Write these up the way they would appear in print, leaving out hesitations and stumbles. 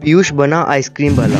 पीयूष बना आइसक्रीम वाला।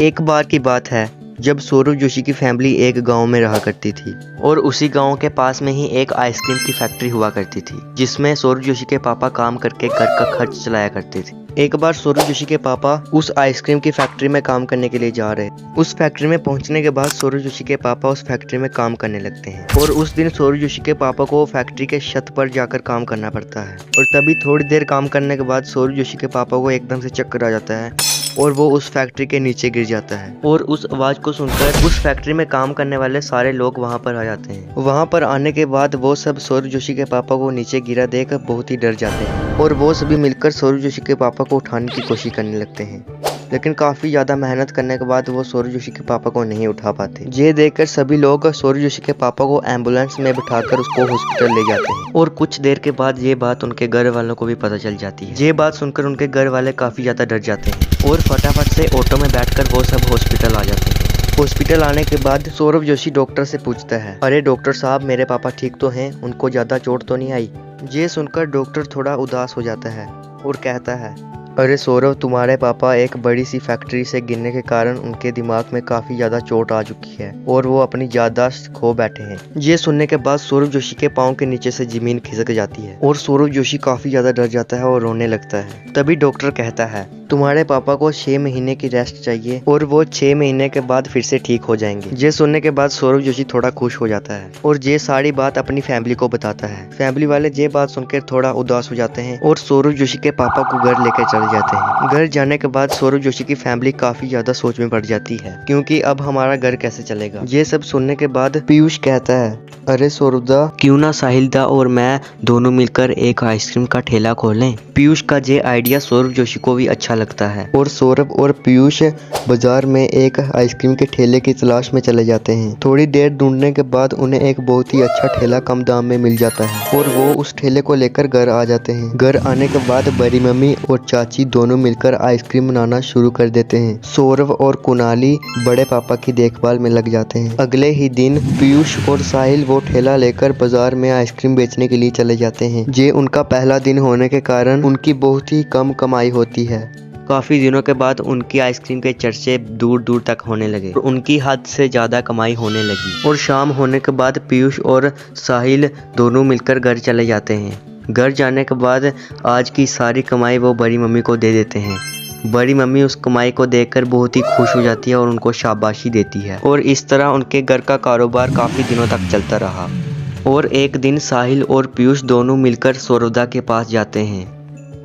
एक बार की बात है जब सौरभ जोशी की फैमिली एक गांव में रहा करती थी और उसी गांव के पास में ही एक आइसक्रीम की फैक्ट्री हुआ करती थी जिसमें सौरभ जोशी के पापा काम करके घर का खर्च चलाया करते थे। एक बार सौरभ जोशी के पापा उस आइसक्रीम की फैक्ट्री में काम करने के लिए जा रहे। उस फैक्ट्री में पहुंचने के बाद सौरभ जोशी के पापा उस फैक्ट्री में काम करने लगते हैं और उस दिन सौरभ जोशी के पापा को फैक्ट्री के छत पर जाकर काम करना पड़ता है। और तभी थोड़ी देर काम करने के बाद सौरभ जोशी के पापा को एकदम से चक्कर आ जाता है और वो उस फैक्ट्री के नीचे गिर जाता है। और उस आवाज को सुनकर उस फैक्ट्री में काम करने वाले सारे लोग वहां पर आ जाते हैं। वहां पर आने के बाद वो सब सौरभ जोशी के पापा को नीचे गिरा देख बहुत ही डर जाते हैं और वो सभी मिलकर सौरभ जोशी के पापा को उठाने की कोशिश करने लगते हैं, लेकिन काफी ज्यादा मेहनत करने के बाद वो सौरभ जोशी के पापा को नहीं उठा पाते। ये देखकर सभी लोग सौरभ जोशी के पापा को एम्बुलेंस में बिठाकर उसको हॉस्पिटल ले जाते हैं। और कुछ देर के बाद ये बात उनके घर वालों को भी पता चल जाती है। ये बात सुनकर उनके घर वाले काफी ज्यादा डर जाते हैं और फटाफट से ऑटो में बैठकर वो सब हॉस्पिटल आ जाते हैं। हॉस्पिटल आने के बाद सौरभ जोशी डॉक्टर से पूछता है, अरे डॉक्टर साहब, मेरे पापा ठीक तो हैं? उनको ज्यादा चोट तो नहीं आई? ये सुनकर डॉक्टर थोड़ा उदास हो जाता है और कहता है, अरे सौरभ, तुम्हारे पापा एक बड़ी सी फैक्ट्री से गिरने के कारण उनके दिमाग में काफी ज्यादा चोट आ चुकी है और वो अपनी याददाश्त खो बैठे हैं। ये सुनने के बाद सौरभ जोशी के पाँव के नीचे से जमीन खिसक जाती है और सौरभ जोशी काफी ज्यादा डर जाता है और रोने लगता है। तभी डॉक्टर कहता है, तुम्हारे पापा को 6 महीने की रेस्ट चाहिए और वो 6 महीने के बाद फिर से ठीक हो जाएंगे। ये सुनने के बाद सौरभ जोशी थोड़ा खुश हो जाता है और ये सारी बात अपनी फैमिली को बताता है। फैमिली वाले ये बात सुनकर थोड़ा उदास हो जाते हैं और सौरभ जोशी के पापा को घर लेकर चले जाते हैं। घर जाने के बाद सौरभ जोशी की फैमिली काफी ज्यादा सोच में पड़ जाती है क्योंकि अब हमारा घर कैसे चलेगा। ये सब सुनने के बाद पीयूष कहता है, अरे सौरभ दा, क्यों ना साहिल दा और मैं दोनों मिलकर एक आइसक्रीम का ठेला खोलें। पीयूष का ये आइडिया सौरभ जोशी को भी अच्छा लगता है और सौरभ और पीयूष बाजार में एक आइसक्रीम के ठेले की तलाश में चले जाते हैं। थोड़ी देर ढूंढने के बाद उन्हें एक बहुत ही अच्छा ठेला कम दाम में मिल जाता है और वो उस ठेले को लेकर घर आ जाते हैं। घर आने के बाद बड़ी मम्मी और चाची दोनों मिलकर आइसक्रीम बनाना शुरू कर देते हैं। सौरभ और कुणाली बड़े पापा की देखभाल में लग जाते हैं। अगले ही दिन पीयूष और साहिल वो ठेला लेकर बाजार में आइसक्रीम बेचने के लिए चले जाते हैं। ये उनका पहला दिन होने के कारण उनकी बहुत ही कम कमाई होती है। काफी दिनों के बाद उनकी आइसक्रीम के चर्चे दूर दूर तक होने लगे और उनकी हद से ज्यादा कमाई होने लगी। और शाम होने के बाद पीयूष और साहिल दोनों मिलकर घर चले जाते हैं। घर जाने के बाद आज की सारी कमाई वो बड़ी मम्मी को दे देते हैं। बड़ी मम्मी उस कमाई को देखकर बहुत ही खुश हो जाती है और उनको शाबाशी देती है और इस तरह उनके घर का कारोबार काफी दिनों तक चलता रहा। और एक दिन साहिल और पीयूष दोनों मिलकर सौरभदा के पास जाते हैं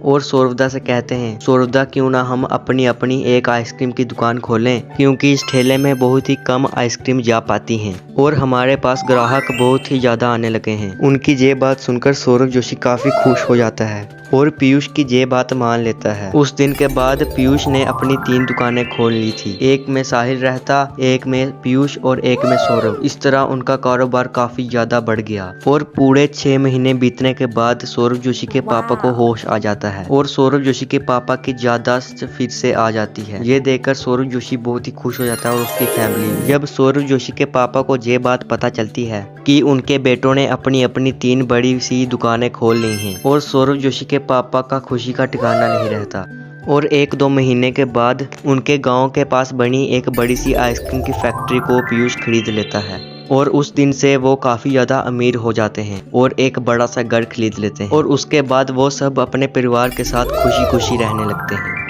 और सौरभदा से कहते हैं, सौरभदा, क्यों ना हम अपनी अपनी एक आइसक्रीम की दुकान खोलें क्योंकि इस ठेले में बहुत ही कम आइसक्रीम जा पाती हैं और हमारे पास ग्राहक बहुत ही ज़्यादा आने लगे हैं। उनकी ये बात सुनकर सौरभ जोशी काफ़ी खुश हो जाता है और पीयूष की ये बात मान लेता है। उस दिन के बाद पीयूष ने अपनी 3 दुकानें खोल ली थी। एक में साहिल रहता, एक में पीयूष और एक में सौरभ। इस तरह उनका कारोबार काफी ज्यादा बढ़ गया और पूरे 6 महीने बीतने के बाद सौरभ जोशी के पापा को होश आ जाता है और सौरभ जोशी के पापा की याददाश्त फिर से आ जाती है। ये देखकर सौरभ जोशी बहुत ही खुश हो जाता है और उसकी फैमिली। जब सौरभ जोशी के पापा को ये बात पता चलती है कि उनके बेटों ने अपनी अपनी 3 बड़ी सी दुकानें खोल ली हैं और सौरभ जोशी के पापा का खुशी का ठिकाना नहीं रहता। और 1-2 महीने के बाद उनके गांव के पास बनी एक बड़ी सी आइसक्रीम की फैक्ट्री को पीयूष खरीद लेता है और उस दिन से वो काफी ज्यादा अमीर हो जाते हैं और एक बड़ा सा घर खरीद लेते हैं और उसके बाद वो सब अपने परिवार के साथ खुशी खुशी रहने लगते हैं।